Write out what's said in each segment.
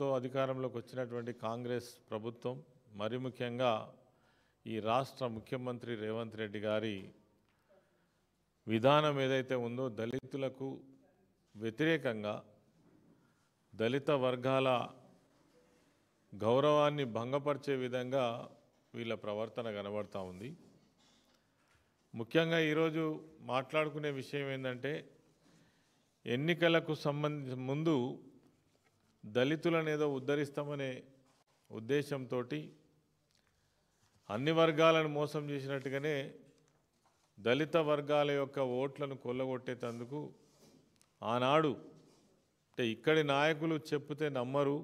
తో అధికారంలోకి వచ్చినటువంటి కాంగ్రెస్ ప్రభుత్వం మరి ముఖ్యంగా ఈ రాష్ట్ర ముఖ్యమంత్రి రేవంత్ రెడ్డి గారి విధానం ఏదైతే ఉందో దళితులకు వ్యతిరేకంగా దళిత వర్గాల గౌరవాన్ని భంగపరిచే విధంగా వీళ్ళ ప్రవర్తన కనబడతా ఉంది. ముఖ్యంగా ఈరోజు మాట్లాడుకునే విషయం ఏంటంటే ఎన్నికలకు సంబంధించి ముందు దళితులను ఏదో ఉద్ధరిస్తామనే ఉద్దేశంతో అన్ని వర్గాలను మోసం చేసినట్టుగానే దళిత వర్గాల యొక్క ఓట్లను కొల్లగొట్టేందుకు ఆనాడు అంటే ఇక్కడి నాయకులు చెప్తే నమ్మరు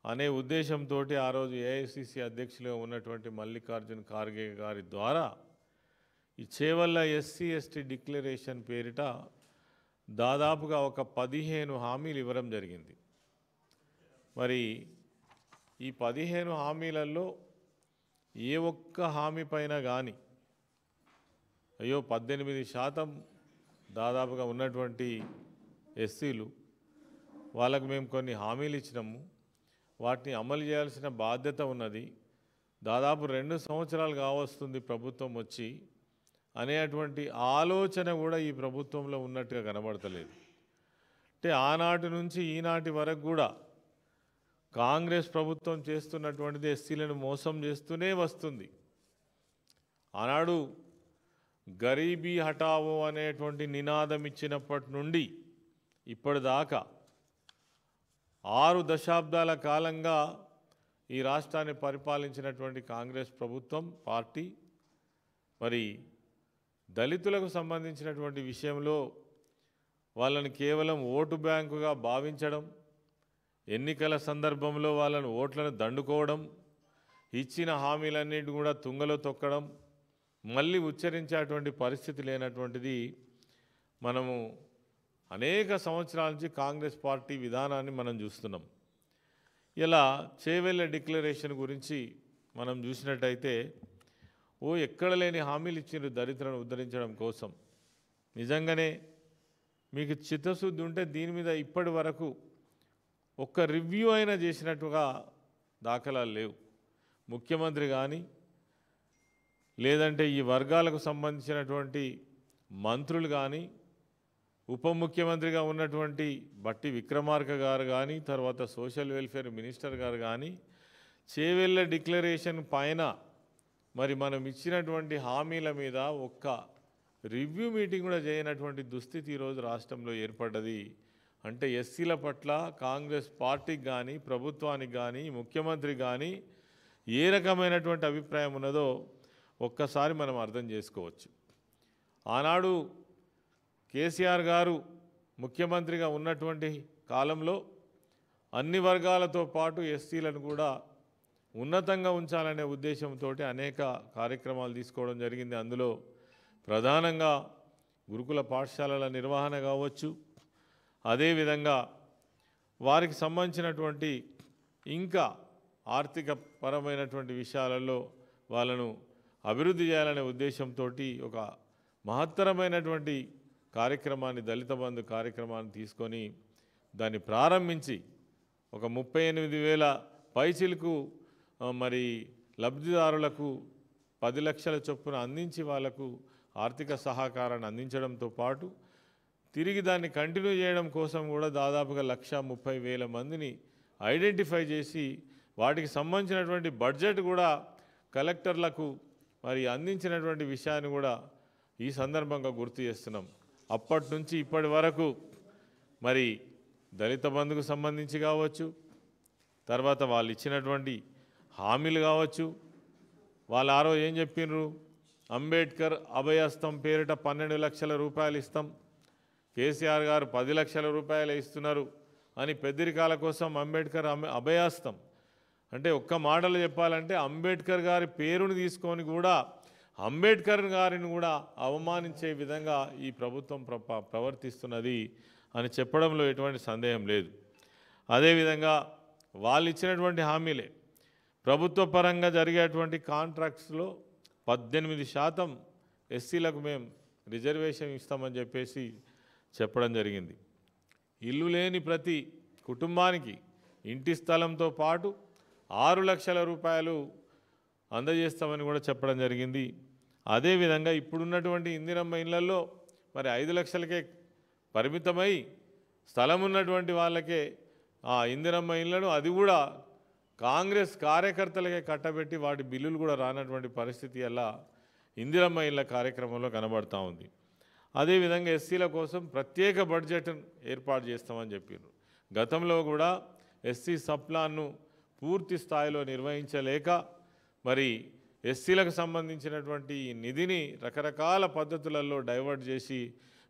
అనే ఉద్దేశంతో ఆ రోజు ఏఐసిసి అధ్యక్షులుగా ఉన్నటువంటి మల్లికార్జున్ ఖార్గే గారి ద్వారా ఈ చేవల్ల ఎస్సీ ఎస్టీ డిక్లరేషన్ పేరిట దాదాపుగా ఒక 15 హామీలు ఇవ్వడం జరిగింది. మరి ఈ 15 హామీలలో ఏ ఒక్క హామీ పైన కానీ 18% దాదాపుగా ఉన్నటువంటి ఎస్సీలు వాళ్ళకు మేము కొన్ని హామీలు ఇచ్చినాము, వాటిని అమలు చేయాల్సిన బాధ్యత ఉన్నది, దాదాపు 2 సంవత్సరాలు కావస్తుంది ప్రభుత్వం వచ్చి అనేటువంటి ఆలోచన కూడా ఈ ప్రభుత్వంలో ఉన్నట్టుగా కనబడతలేదు. అంటే ఆనాటి నుంచి ఈనాటి వరకు కూడా కాంగ్రెస్ ప్రభుత్వం చేస్తున్నటువంటిది ఎస్సీలను మోసం చేస్తూనే వస్తుంది. ఆనాడు గరీబీ హఠావో అనేటువంటి నినాదం ఇచ్చినప్పటి నుండి ఇప్పటిదాకా 6 దశాబ్దాల కాలంగా ఈ రాష్ట్రాన్ని పరిపాలించినటువంటి కాంగ్రెస్ ప్రభుత్వం పార్టీ మరి దళితులకు సంబంధించినటువంటి విషయంలో వాళ్ళని కేవలం ఓటు బ్యాంకుగా భావించడం, ఎన్నికల సందర్భంలో వాళ్ళను ఓట్లను దండుకోవడం, ఇచ్చిన హామీలన్నిటి కూడా తుంగలో తొక్కడం, మళ్ళీ ఉచ్చరించేటువంటి పరిస్థితి లేనటువంటిది మనము అనేక సంవత్సరాల నుంచి కాంగ్రెస్ పార్టీ విధానాన్ని మనం చూస్తున్నాం. ఇలా చేవెళ్ళ డిక్లరేషన్ గురించి మనం చూసినట్టయితే ఎక్కడ లేని హామీలు ఇచ్చిండ్రు దళితులను ఉద్ధరించడం కోసం. నిజంగానే మీకు చిత్తశుద్ధి ఉంటే దీని మీద ఇప్పటి వరకు ఒక్క రివ్యూ అయినా చేసినట్టుగా దాఖలాలు లేవు. ముఖ్యమంత్రి కానీ లేదంటే ఈ వర్గాలకు సంబంధించినటువంటి మంత్రులు కానీ ఉప ముఖ్యమంత్రిగా ఉన్నటువంటి బట్టి విక్రమార్క గారు కానీ తర్వాత సోషల్ వెల్ఫేర్ మినిస్టర్ గారు కానీ చేవెళ్ళ డిక్లరేషన్ పైన మరి మనం ఇచ్చినటువంటి హామీల మీద ఒక్క రివ్యూ మీటింగ్ కూడా చేయనటువంటి దుస్థితి ఈరోజు రాష్ట్రంలో ఏర్పడ్డది. అంటే ఎస్సీల పట్ల కాంగ్రెస్ పార్టీకి కానీ ప్రభుత్వానికి కానీ ముఖ్యమంత్రి కానీ ఏ రకమైనటువంటి అభిప్రాయం ఉన్నదో ఒక్కసారి మనం అర్థం చేసుకోవచ్చు. ఆనాడు కేసీఆర్ గారు ముఖ్యమంత్రిగా ఉన్నటువంటి కాలంలో అన్ని వర్గాలతో పాటు ఎస్సీలను కూడా ఉన్నతంగా ఉంచాలనే ఉద్దేశంతో అనేక కార్యక్రమాలు తీసుకోవడం జరిగింది. అందులో ప్రధానంగా గురుకుల పాఠశాలల నిర్వహణ కావచ్చు, అదేవిధంగా వారికి సంబంధించినటువంటి ఇంకా ఆర్థిక పరమైనటువంటి విషయాలలో వాళ్ళను అభివృద్ధి చేయాలనే ఉద్దేశంతో ఒక మహత్తరమైనటువంటి కార్యక్రమాన్ని దళిత బంధు కార్యక్రమాన్ని తీసుకొని దాన్ని ప్రారంభించి ఒక 38,000 పైచిలకు మరి లబ్ధిదారులకు 10 లక్షల చొప్పున అందించి వాళ్లకు ఆర్థిక సహకారాన్ని అందించడంతో పాటు తిరిగి దాన్ని కంటిన్యూ చేయడం కోసం కూడా దాదాపుగా 1,30,000 మందిని ఐడెంటిఫై చేసి వాటికి సంబంధించినటువంటి బడ్జెట్ కూడా కలెక్టర్లకు మరి అందించినటువంటి విషయాన్ని కూడా ఈ సందర్భంగా గుర్తు చేస్తున్నాం. అప్పటి నుంచి ఇప్పటి వరకు మరి దళిత బంధుకు సంబంధించి కావచ్చు, తర్వాత వాళ్ళు ఇచ్చినటువంటి హామీలు కావచ్చు, వాళ్ళు ఆరో ఏం చెప్పినారు, అంబేద్కర్ అభయహస్తం పేరిట 12 లక్షల రూపాయలు ఇస్తాం, కేసీఆర్ గారు 10 లక్షల రూపాయలు ఇస్తున్నారు అని పెద్దరికాల కోసం అంబేద్కర్ అభయహస్తం అంటే ఒక్క మాటలు చెప్పాలంటే అంబేద్కర్ గారి పేరుని తీసుకొని కూడా అంబేద్కర్ గారిని కూడా అవమానించే విధంగా ఈ ప్రభుత్వం ప్రవర్తిస్తున్నది అని చెప్పడంలో ఎటువంటి సందేహం లేదు. అదేవిధంగా వాళ్ళు ఇచ్చినటువంటి హామీలే ప్రభుత్వ పరంగా జరిగేటువంటి కాంట్రాక్ట్స్లో 18% ఎస్సీలకు మేము రిజర్వేషన్ ఇస్తామని చెప్పేసి చెప్పడం జరిగింది. ఇల్లు లేని ప్రతి కుటుంబానికి ఇంటి స్థలంతో పాటు 6 లక్షల రూపాయలు అందజేస్తామని కూడా చెప్పడం జరిగింది. అదేవిధంగా ఇప్పుడున్నటువంటి ఇందిరమ్మ ఇళ్లలో మరి 5 లక్షలకే పరిమితమై స్థలం ఉన్నటువంటి వాళ్ళకే ఆ ఇందిరమ్మ ఇళ్లను అది కూడా కాంగ్రెస్ కార్యకర్తలకే కట్టబెట్టి వాటి బిల్లులు కూడా రానటువంటి పరిస్థితి అలా ఇందిరమ్మ ఇళ్ల కార్యక్రమంలో కనబడతా ఉంది. అదేవిధంగా ఎస్సీల కోసం ప్రత్యేక బడ్జెట్ ఏర్పాటు చేస్తామని చెప్పారు. గతంలో కూడా ఎస్సీ సప్లాన్ను పూర్తి స్థాయిలో నిర్వహించలేక మరి ఎస్సీలకు సంబంధించినటువంటి ఈ నిధిని రకరకాల పద్ధతులలో డైవర్ట్ చేసి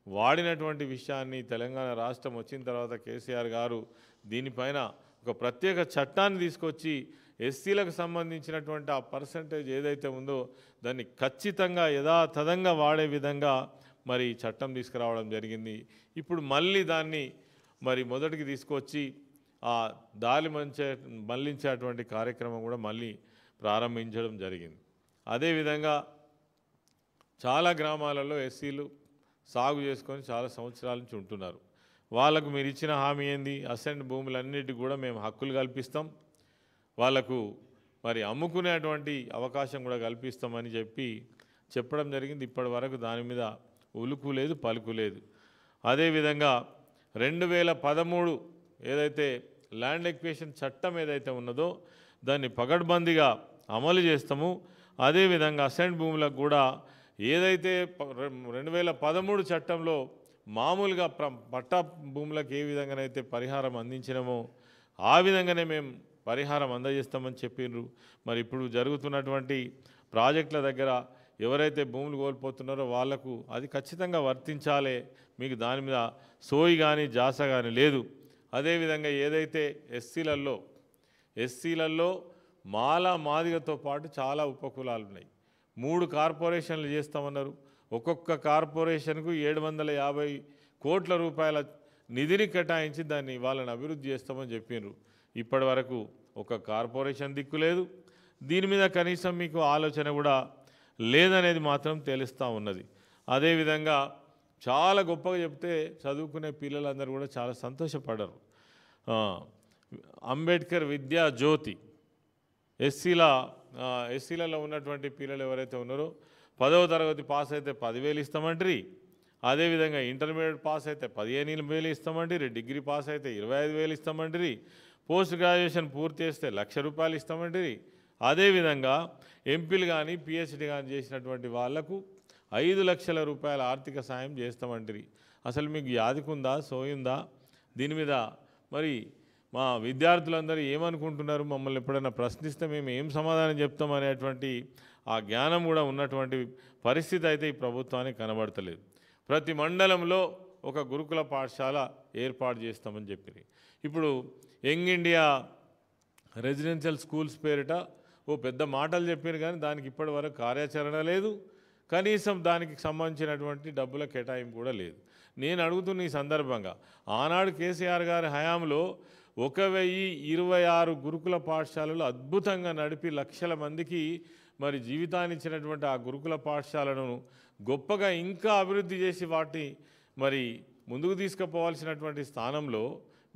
వాడినటువంటి విషయాన్ని తెలంగాణ రాష్ట్రం వచ్చిన తర్వాత కేసీఆర్ గారు దీనిపైన ఒక ప్రత్యేక చట్టాన్ని తీసుకొచ్చి ఎస్సీలకు సంబంధించినటువంటి ఆ పర్సంటేజ్ ఏదైతే ఉందో దాన్ని ఖచ్చితంగా యథాతథంగా వాడే విధంగా మరి చట్టం తీసుకురావడం జరిగింది. ఇప్పుడు మళ్ళీ దాన్ని మరి మొదటికి తీసుకొచ్చి ఆ దారి మళ్లించేటువంటి కార్యక్రమం కూడా మళ్ళీ ప్రారంభించడం జరిగింది. అదేవిధంగా చాలా గ్రామాలలో ఎస్సీలు సాగు చేసుకొని చాలా సంవత్సరాల నుంచి ఉంటున్నారు. వాళ్ళకు మీరు ఇచ్చిన హామీ ఏంది? అసెంట్ భూములన్నిటికీ కూడా మేము హక్కులు కల్పిస్తాం, వాళ్ళకు మరి అమ్ముకునేటువంటి అవకాశం కూడా కల్పిస్తామని చెప్పడం జరిగింది. ఇప్పటి వరకు దాని మీద ఉలుకు లేదు, పలుకు లేదు. అదేవిధంగా 2013 ఏదైతే ల్యాండ్ ఎక్విజిషన్ చట్టం ఏదైతే ఉన్నదో దాన్ని పగడ్బందీగా అమలు చేస్తాము. అదేవిధంగా అసెంట్ భూములకు కూడా ఏదైతే 2013 చట్టంలో మామూలుగా పట్టా భూములకు ఏ విధంగానైతే పరిహారం అందించినామో ఆ విధంగానే మేము పరిహారం అందజేస్తామని చెప్పిండ్రు. మరి ఇప్పుడు జరుగుతున్నటువంటి ప్రాజెక్టుల దగ్గర ఎవరైతే భూములు కోల్పోతున్నారో వాళ్లకు అది ఖచ్చితంగా వర్తించాలి, మీకు దాని మీద సోయి కానీ జాస కానీ లేదు. అదేవిధంగా ఏదైతే ఎస్సీలలో మాల మాదిగతో పాటు చాలా ఉపకులాలు ఉన్నాయి. 3 కార్పొరేషన్లు చేస్తామన్నారు. ఒక్కొక్క కార్పొరేషన్కు 750 కోట్ల రూపాయల నిధిని కేటాయించి దాన్ని వాళ్ళని అభివృద్ధి చేస్తామని చెప్పిండ్రు. ఇప్పటి వరకు ఒక కార్పొరేషన్ దిక్కు లేదు. దీని మీద కనీసం మీకు ఆలోచన కూడా లేదనేది మాత్రం తెలుస్తూ ఉన్నది. అదేవిధంగా చాలా గొప్పగా చెప్తే చదువుకునే పిల్లలందరూ కూడా చాలా సంతోషపడ్డారు. అంబేద్కర్ విద్యా జ్యోతి ఎస్సీలలో ఉన్నటువంటి పిల్లలు ఎవరైతే ఉన్నారో 10వ తరగతి పాస్ అయితే 10,000 ఇస్తామంటారు. అదేవిధంగా ఇంటర్మీడియట్ పాస్ అయితే 15,000 ఇస్తామంటారు. డిగ్రీ పాస్ అయితే 25,000 ఇస్తామంటారు. పోస్ట్ గ్రాడ్యుయేషన్ పూర్తి చేస్తే 1,00,000 రూపాయలు ఇస్తామంటారు. అదేవిధంగా ఎంపీలు కానీ పిహెచ్డి కానీ చేసినటువంటి వాళ్లకు 5 లక్షల రూపాయల ఆర్థిక సాయం చేస్తామంటారు. అసలు మీకు యాదికుందా, సోయిందా? దీని మీద మరి మా విద్యార్థులందరూ ఏమనుకుంటున్నారు? మమ్మల్ని ఎప్పుడైనా ప్రశ్నిస్తే మేము ఏం సమాధానం చెప్తాం అనేటువంటి ఆ జ్ఞానం కూడా ఉన్నటువంటి పరిస్థితి అయితే ఈ ప్రభుత్వానికి కనబడతలేదు. ప్రతి మండలంలో ఒక గురుకుల పాఠశాల ఏర్పాటు చేస్తామని చెప్పి ఇప్పుడు యంగ్ ఇండియా రెసిడెన్షియల్ స్కూల్స్ పేరిట ఓ పెద్ద మాటలు చెప్పారు, కానీ దానికి ఇప్పటి వరకు కార్యాచరణ లేదు. కనీసం దానికి సంబంధించినటువంటి డబ్బుల కేటాయింపు కూడా లేదు. నేను అడుగుతున్న ఈ సందర్భంగా ఆనాడు కేసీఆర్ గారి హయాంలో 1,026 గురుకుల పాఠశాలలు అద్భుతంగా నడిపి లక్షల మందికి మరి జీవితాన్ని ఇచ్చినటువంటి ఆ గురుకుల పాఠశాలను గొప్పగా ఇంకా అభివృద్ధి చేసి వాటిని మరి ముందుకు తీసుకుపోవాల్సినటువంటి స్థానంలో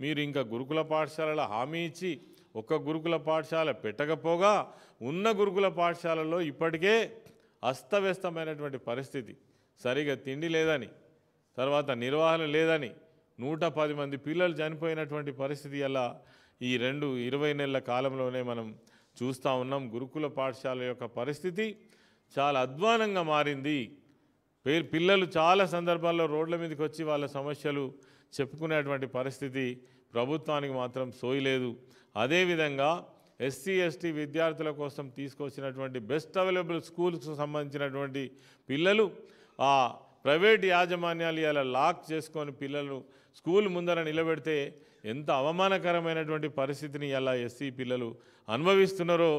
మీరు ఇంకా గురుకుల పాఠశాలల హామీ ఇచ్చి ఒక్క గురుకుల పాఠశాల పెట్టకపోగా ఉన్న గురుకుల పాఠశాలలో ఇప్పటికే అస్తవ్యస్తమైనటువంటి పరిస్థితి. సరిగా తిండి లేదని, తర్వాత నిర్వహణ లేదని 110 మంది పిల్లలు చనిపోయినటువంటి పరిస్థితి అలా ఈ 20 నెలల కాలంలోనే మనం చూస్తూ ఉన్నాం. గురుకుల పాఠశాల యొక్క పరిస్థితి చాలా అధ్వానంగా మారింది. పిల్లలు చాలా సందర్భాల్లో రోడ్ల మీదకి వచ్చి వాళ్ళ సమస్యలు చెప్పుకునేటువంటి పరిస్థితి ప్రభుత్వానికి మాత్రం సోయలేదు. అదేవిధంగా ఎస్సీ ఎస్టీ విద్యార్థుల కోసం తీసుకొచ్చినటువంటి బెస్ట్ అవైలబుల్ స్కూల్స్కు సంబంధించినటువంటి పిల్లలు ఆ ప్రైవేట్ యాజమాన్యాలు ఇలా లాక్ చేసుకొని పిల్లలు స్కూల్ ముందర నిలబెడితే ఎంత అవమానకరమైనటువంటి పరిస్థితిని ఇలా ఎస్సీ పిల్లలు అనుభవిస్తున్నారో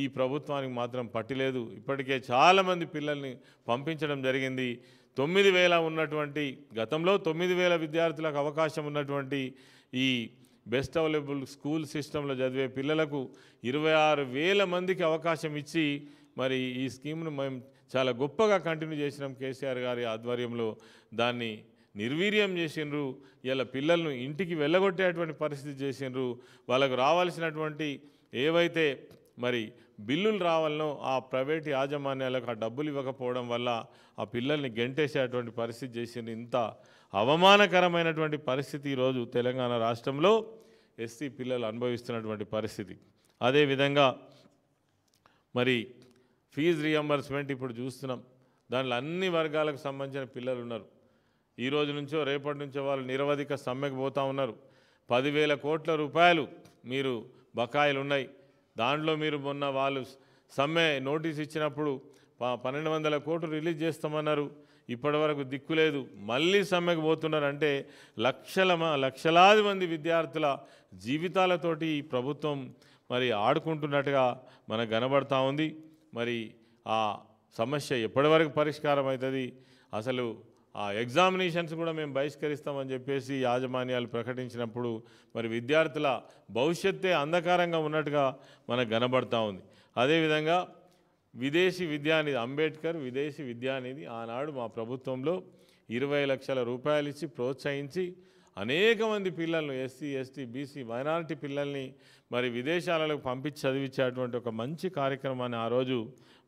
ఈ ప్రభుత్వానికి మాత్రం పట్టిలేదు. ఇప్పటికే చాలామంది పిల్లల్ని పంపించడం జరిగింది. 9,000 ఉన్నటువంటి గతంలో 9,000 విద్యార్థులకు అవకాశం ఉన్నటువంటి ఈ బెస్ట్ అవైలబుల్ స్కూల్ సిస్టంలో చదివే పిల్లలకు 26,000 మందికి అవకాశం ఇచ్చి మరి ఈ స్కీమ్ను మేము చాలా గొప్పగా కంటిన్యూ చేసినాం. కేసీఆర్ గారి ఆధ్వర్యంలో దాన్ని నిర్వీర్యం చేసిండ్రు. ఇలా పిల్లలను ఇంటికి వెళ్ళగొట్టేటువంటి పరిస్థితి చేసిండ్రు. వాళ్ళకు రావాల్సినటువంటి ఏవైతే మరి బిల్లులు రావాలనో ఆ ప్రైవేట్ యాజమాన్యాలకు ఆ డబ్బులు ఇవ్వకపోవడం వల్ల ఆ పిల్లల్ని గెంటేసేటువంటి పరిస్థితి చేసిండ్రు. ఇంత అవమానకరమైనటువంటి పరిస్థితి ఈరోజు తెలంగాణ రాష్ట్రంలో ఎస్సీ పిల్లలు అనుభవిస్తున్నటువంటి పరిస్థితి. అదేవిధంగా మరి ఫీజు రియంబర్స్మెంట్ ఇప్పుడు చూస్తున్నాం. దాంట్లో అన్ని వర్గాలకు సంబంధించిన పిల్లలు ఉన్నారు. ఈ రోజు నుంచో రేపటి నుంచో వాళ్ళు నిరవధిక సమ్మెకు పోతూ ఉన్నారు. 10,000 కోట్ల రూపాయలు మీరు బకాయిలు ఉన్నాయి. దాంట్లో మీరు మొన్న వాళ్ళు సమ్మె నోటీస్ ఇచ్చినప్పుడు 1,200 కోట్లు రిలీజ్ చేస్తామన్నారు. ఇప్పటి వరకు దిక్కులేదు. మళ్ళీ సమ్మెకు పోతున్నారంటే లక్షలాది మంది విద్యార్థుల జీవితాలతోటి ఈ ప్రభుత్వం మరి ఆడుకుంటున్నట్టుగా మనకు కనబడతా ఉంది. మరి ఆ సమస్య ఎప్పటి వరకు పరిష్కారం అవుతుంది? అసలు ఆ ఎగ్జామినేషన్స్ కూడా మేము బహిష్కరిస్తామని చెప్పేసి యాజమాన్యాలు ప్రకటించినప్పుడు మరి విద్యార్థుల భవిష్యత్తే అంధకారంగా ఉన్నట్టుగా మనకు కనబడతా ఉంది. అదేవిధంగా విదేశీ విద్యానిధి, అంబేద్కర్ విదేశీ విద్యానిధి ఆనాడు మా ప్రభుత్వంలో 20 లక్షల రూపాయలు ఇచ్చి ప్రోత్సహించి అనేక మంది పిల్లలను ఎస్సీ, ఎస్టీ, బీసీ, మైనారిటీ పిల్లల్ని మరి విదేశాలకు పంపించి చదివించేటువంటి ఒక మంచి కార్యక్రమాన్ని ఆ రోజు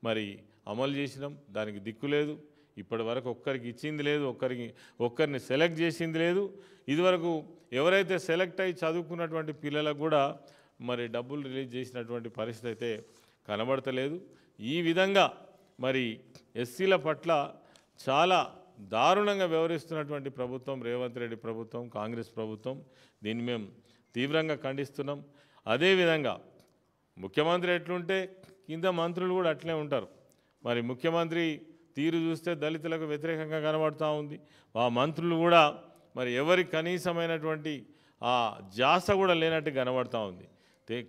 మరి అమలు చేసినాం. దానికి దిక్కు లేదు. ఇప్పటి వరకు ఒక్కరికి ఇచ్చింది లేదు, ఒక్కరిని సెలెక్ట్ చేసింది లేదు. ఇదివరకు ఎవరైతే సెలెక్ట్ అయ్యి చదువుకున్నటువంటి పిల్లలకు కూడా మరి డబ్బులు రిలీజ్ చేసినటువంటి పరిస్థితి అయితే కనబడతలేదు. ఈ విధంగా మరి ఎస్సీల పట్ల చాలా దారుణంగా వ్యవహరిస్తున్నటువంటి ప్రభుత్వం రేవంత్ రెడ్డి ప్రభుత్వం, కాంగ్రెస్ ప్రభుత్వం. దీన్ని మేము తీవ్రంగా ఖండిస్తున్నాం. అదేవిధంగా ముఖ్యమంత్రి ఎట్లుంటే కింద మంత్రులు కూడా అట్లే ఉంటారు. మరి ముఖ్యమంత్రి తీరు చూస్తే దళితులకు వ్యతిరేకంగా కనబడుతూ ఉంది. ఆ మంత్రులు కూడా మరి ఎవరి కనీసమైనటువంటి ఆ జాస కూడా లేనట్టు కనబడుతూ ఉంది.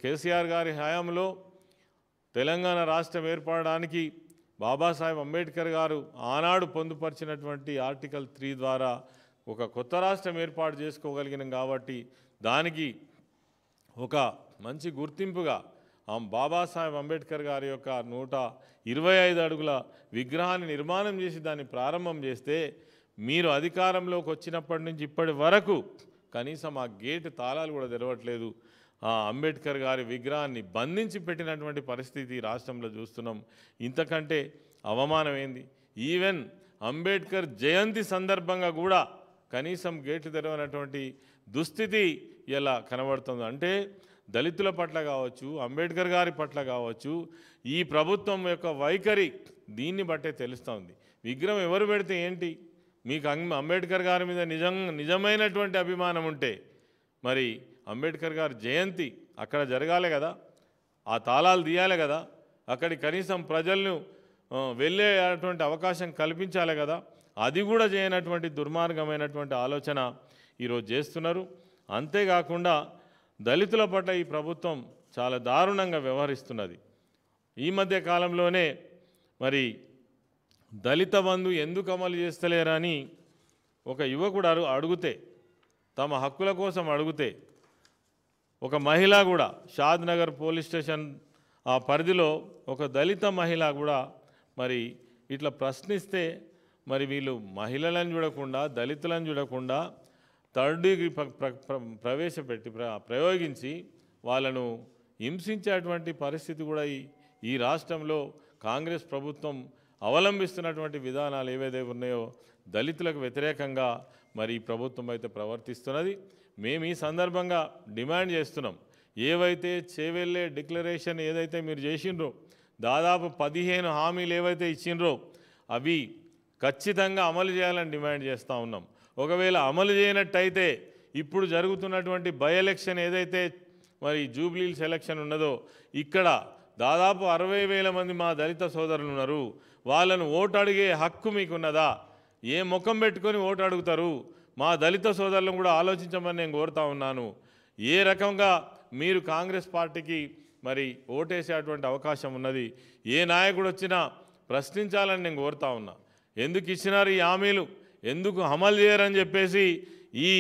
కేసీఆర్ గారి హయాంలో తెలంగాణ రాష్ట్రం ఏర్పడడానికి బాబాసాహెబ్ అంబేద్కర్ గారు ఆనాడు పొందుపరిచినటువంటి ఆర్టికల్ 3 ద్వారా ఒక కొత్త రాష్ట్రం ఏర్పాటు చేసుకోగలిగినాం. కాబట్టి దానికి ఒక మంచి గుర్తింపుగా బాబాసాహెబ్ అంబేద్కర్ గారి యొక్క 125 అడుగుల విగ్రహాన్ని నిర్మాణం చేసి దాన్ని ప్రారంభం చేస్తే మీరు అధికారంలోకి వచ్చినప్పటి నుంచి ఇప్పటి వరకు కనీసం ఆ గేటు తాళాలు కూడా తెరవట్లేదు. ఆ అంబేద్కర్ గారి విగ్రహాన్ని బంధించి పెట్టినటువంటి పరిస్థితి రాష్ట్రంలో చూస్తున్నాం. ఇంతకంటే అవమానం ఏంది? ఈవెన్ అంబేద్కర్ జయంతి సందర్భంగా కూడా కనీసం గేటు తెరవనటువంటి దుస్థితి ఇలా కనబడుతుంది. అంటే దళితుల పట్ల కావచ్చు, అంబేద్కర్ గారి పట్ల కావచ్చు, ఈ ప్రభుత్వం యొక్క వైఖరి దీన్ని బట్టే తెలుస్తుంది. విగ్రహం ఎవరు పెడితే ఏంటి? మీకు అంబేద్కర్ గారి మీద నిజమైనటువంటి అభిమానం ఉంటే మరి అంబేద్కర్ గారి జయంతి అక్కడ జరగాలి కదా, ఆ తాళాలు తీయాలి కదా, అక్కడి కనీసం ప్రజలను వెళ్ళేటువంటి అవకాశం కల్పించాలి కదా. అది కూడా చేయనటువంటి దుర్మార్గమైనటువంటి ఆలోచన ఈరోజు చేస్తున్నారు. అంతేకాకుండా దళితుల పట్ల ఈ ప్రభుత్వం చాలా దారుణంగా వ్యవహరిస్తున్నది. ఈ మధ్య కాలంలోనే మరి దళిత బంధు ఎందుకు అమలు చేస్తలేరని ఒక యువకుడు అడిగితే, తమ హక్కుల కోసం అడిగితే, ఒక మహిళ కూడా షాద్ నగర్ పోలీస్ స్టేషన్ ఆ పరిధిలో ఒక దళిత మహిళ కూడా మరి ఇట్లా ప్రశ్నిస్తే మరి వీళ్ళు మహిళలను చూడకుండా, దళితులను చూడకుండా థర్డ్ డిగ్రీ ప్రయోగించి వాళ్ళను హింసించేటువంటి పరిస్థితి కూడా ఈ రాష్ట్రంలో కాంగ్రెస్ ప్రభుత్వం అవలంబిస్తున్నటువంటి విధానాలు ఏవైతే ఉన్నాయో దళితులకు వ్యతిరేకంగా మరి ఈ ప్రభుత్వం అయితే ప్రవర్తిస్తున్నది. మేము ఈ సందర్భంగా డిమాండ్ చేస్తున్నాం, ఏవైతే చేవెళ్ళే డిక్లరేషన్ ఏదైతే మీరు చేసిండ్రో, దాదాపు 15 హామీలు ఏవైతే ఇచ్చిండ్రో అవి ఖచ్చితంగా అమలు చేయాలని డిమాండ్ చేస్తూ ఉన్నాం. ఒకవేళ అమలు చేయనట్టయితే ఇప్పుడు జరుగుతున్నటువంటి బై ఎలక్షన్ ఏదైతే మరి జూబ్లీహిల్స్ ఎలక్షన్ ఉన్నదో ఇక్కడ దాదాపు 60,000 మంది మా దళిత సోదరులు ఉన్నారు. వాళ్ళను ఓటు అడిగే హక్కు మీకున్నదా? ఏ ముఖం పెట్టుకొని ఓటు అడుగుతారు? మా దళిత సోదరులను కూడా ఆలోచించమని నేను కోరుతా ఉన్నాను. ఏ రకంగా మీరు కాంగ్రెస్ పార్టీకి మరి ఓటేసేటువంటి అవకాశం ఉన్నది? ఏ నాయకుడు వచ్చినా ప్రశ్నించాలని నేను కోరుతా ఉన్నా. ఎందుకు ఇచ్చినారు ఈ హామీలు, ఎందుకు అమలు చేయరని చెప్పేసి ఈ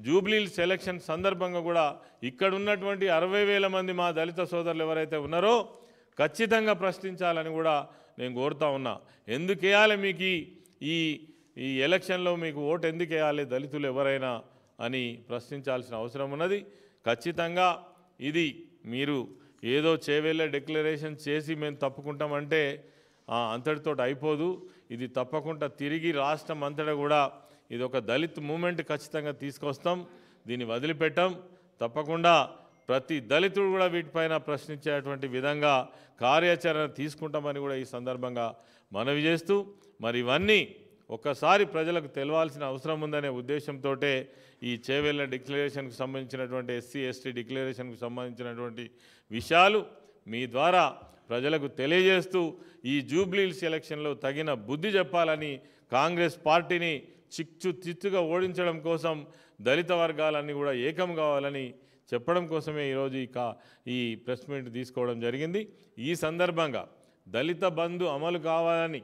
జూబ్లీహిల్స్ ఎలక్షన్ సందర్భంగా కూడా ఇక్కడ ఉన్నటువంటి 60,000 మంది మా దళిత సోదరులు ఎవరైతే ఉన్నారో ఖచ్చితంగా ప్రశ్నించాలని కూడా నేను కోరుతా ఉన్నా. ఎందుకు వేయాలి మీకు ఈ ఈ ఎలక్షన్లో మీకు ఓటు ఎందుకు వేయాలి దళితులు ఎవరైనా అని ప్రశ్నించాల్సిన అవసరం ఉన్నది. ఖచ్చితంగా ఇది మీరు ఏదో చేవేళ్ళ డిక్లరేషన్ చేసి మేము తప్పుకుంటామంటే అంతటితో అయిపోదు. ఇది తప్పకుండా తిరిగి రాష్ట్రం అంతటా కూడా ఇది ఒక దళిత్ మూమెంట్ ఖచ్చితంగా తీసుకొస్తాం. దీన్ని వదిలిపెట్టాం. తప్పకుండా ప్రతి దళితుడు కూడా వీటిపైన ప్రశ్నించేటువంటి విధంగా కార్యాచరణ తీసుకుంటామని కూడా ఈ సందర్భంగా మనవి చేస్తూ, మరి ఇవన్నీ ఒక్కసారి ప్రజలకు తెలవాల్సిన అవసరం ఉందనే ఉద్దేశంతో ఈ చేవేళ్ళ డిక్లరేషన్కు సంబంధించినటువంటి ఎస్సీ ఎస్టీ డిక్లరేషన్కు సంబంధించినటువంటి విషయాలు మీ ద్వారా ప్రజలకు తెలియజేస్తూ ఈ జూబ్లీహిల్స్ ఎలక్షన్లో తగిన బుద్ధి చెప్పాలని, కాంగ్రెస్ పార్టీని చిచ్చుగా ఓడించడం కోసం దళిత వర్గాలన్నీ కూడా ఏకం కావాలని చెప్పడం కోసమే ఈరోజు ఈ ప్రెస్ మీట్ తీసుకోవడం జరిగింది. ఈ సందర్భంగా దళిత బంధు అమలు కావాలని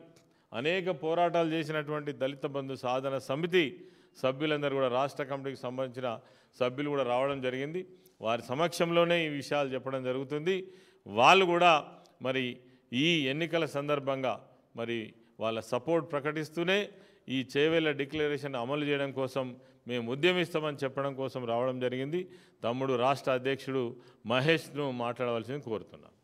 అనేక పోరాటాలు చేసినటువంటి దళిత బంధు సాధన సమితి సభ్యులందరూ కూడా రాష్ట్ర కమిటీకి సంబంధించిన సభ్యులు కూడా రావడం జరిగింది. వారి సమక్షంలోనే ఈ విషయాలు చెప్పడం జరుగుతుంది. వాళ్ళు కూడా మరి ఈ ఎన్నికల సందర్భంగా మరి వాళ్ళ సపోర్ట్ ప్రకటిస్తూనే ఈ చేవేళ్ళ డిక్లరేషన్ అమలు చేయడం కోసం మేము ఉద్యమిస్తామని చెప్పడం కోసం రావడం జరిగింది. తమ్ముడు రాష్ట్ర అధ్యక్షుడు మహేష్ను మాట్లాడవలసింది కోరుతున్నాను.